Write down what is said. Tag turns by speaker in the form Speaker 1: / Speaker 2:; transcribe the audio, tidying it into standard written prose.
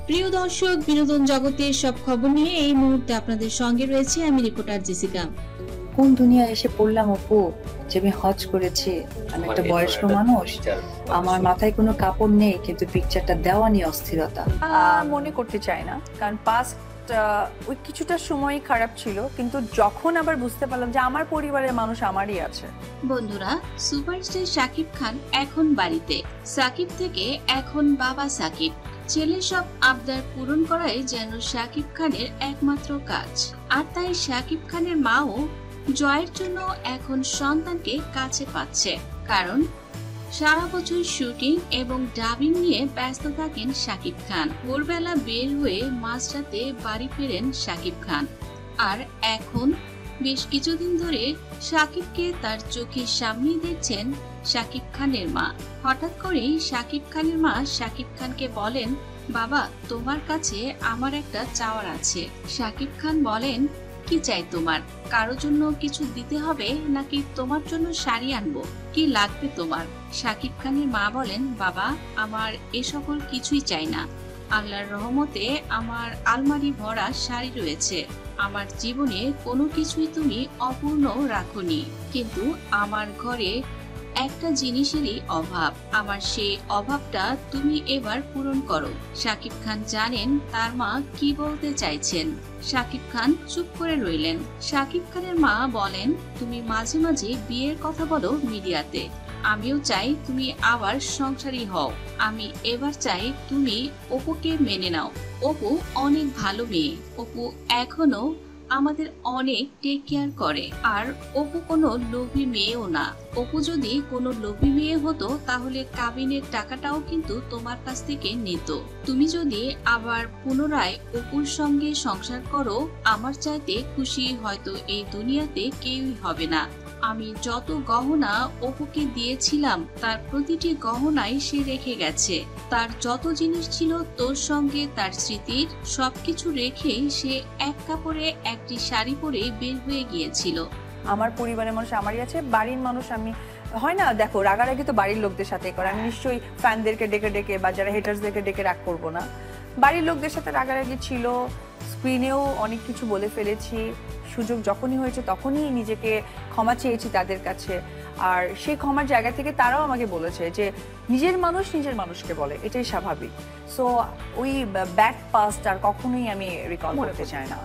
Speaker 1: প্রিয় দর্শক, বিনোদন জগতের সব খবর নিয়ে এই মুহূর্তে আপনাদের সঙ্গে রয়েছে আমি রিপোর্টার জেসিকা।
Speaker 2: কোন দুনিয়ায় এসে পড়লাম অপু, যে আমি হজ করেছি। আমি একটা বয়স্ক মানুষ, আমার মাথায় কোনো কাপড় নেই, কিন্তু পিকচারটা দেওয়া নিয়ে অস্থিরতা।
Speaker 3: মনে করতে চাই না, কারণ পাস্ট ওই কিছুটা সময় খারাপ ছিল, কিন্তু যখন আবার বুঝতে পারলাম যে আমার পরিবারের মানুষ আমারই আছে।
Speaker 1: বন্ধুরা, সুপারস্টার শাকিব খান এখন বাড়িতে। সাকিব থেকে এখন বাবা সাকিব। ছেলের সব আবদার পূরণ করাই যেন শাকিব খানের একমাত্র কাজ। আর তাই শাকিব খানের মাও জয়ের জন্য এখন সন্তানকে কাছে পাচ্ছে, কারণ সারা বছর শুটিং এবং ডাবিং নিয়ে ব্যস্ত থাকেন শাকিব খান। ভোরবেলা বের হয়ে মাঝরাতে বাড়ি ফেরেন শাকিব খান। আর এখন বেশ কিছুদিন ধরে শাকিবকে তার চোখের সামনে দেখছেন শাকিব খানের মা। হঠাৎ করেই শাকিব খানের মা শাকিব খানকে বলেন, বাবা, তোমার কাছে আমার একটা চাওয়ার আছে। শাকিব খান বলেন, কি চাই তোমার? কারো জন্য কিছু দিতে হবে নাকি তোমার জন্য শাড়ি আনবো? কি লাগবে তোমার? শাকিব খানের মা বলেন, বাবা, আমার এ সকল কিছুই চাই না। আল্লাহর রহমতে আমার আলমারি ভরা শাড়ি রয়েছে। আমার জীবনে কোনো কিছুই তুমি অপূর্ণ রাখোনি, কিন্তু আমার ঘরে একটা জিনিসেরই অভাব। আমার সেই অভাবটা তুমি এবার পূরণ করো। শাকিব খান জানেন তার মা কি বলতে চাইছেন। শাকিব খান চুপ করে রইলেন। শাকিব খানের মা বলেন, তুমি মাঝে মাঝে বিয়ের কথা বলো মিডিয়াতে। আমিও চাই তুমি আবার সংসারী হও। আমি এবার চাই তুমি অপুকে মেনে নাও। অপু অনেক ভালো মেয়ে। অপু এখনো আমাদের অনেক টেক কেয়ার করে। আর অপু কোনো লোভী মেয়েও না। অপু যদি কোনো লোভী মেয়ে হতো তাহলে কাবিনের টাকাটাও কিন্তু তোমার কাছ থেকে নিত। তুমি যদি আবার পুনরায় অপুর সঙ্গে সংসার করো, আমার চাইতে খুশি হয়তো এই দুনিয়াতে কেউই হবে না। আমি যত গহনা অপুকে দিয়েছিলাম তার প্রতিটি গহনাই সে রেখে গেছে। তার যত জিনিস ছিল তোর সঙ্গে তার স্মৃতির সবকিছু রেখেই সে এক কাপড়ে একটি শাড়ি পরে বের হয়ে গিয়েছিল।
Speaker 3: আমার পরিবারের মানুষ আমারই আছে, বাড়ির মানুষ আমি হয় না, দেখো রাগারাগি তো বাড়ির লোকদের সাথে করে। আমি নিশ্চয়ই ফ্যানদেরকে ডেকে ডেকে বা যারা হেটার্সদেরকে ডেকে রাগ করবো না। বাড়ির লোকদের সাথে রাগারাগি ছিল, স্ক্রিনেও অনেক কিছু বলে ফেলেছি। সুযোগ যখনই হয়েছে তখনই নিজেকে ক্ষমা চেয়েছি তাদের কাছে। আর সেই ক্ষমার জায়গা থেকে তারাও আমাকে বলেছে যে নিজের মানুষ নিজের মানুষকে বলে, এটাই স্বাভাবিক। সো ওই ব্যাড পাস্ট আর কখনোই আমি রিকল করতে চাই না।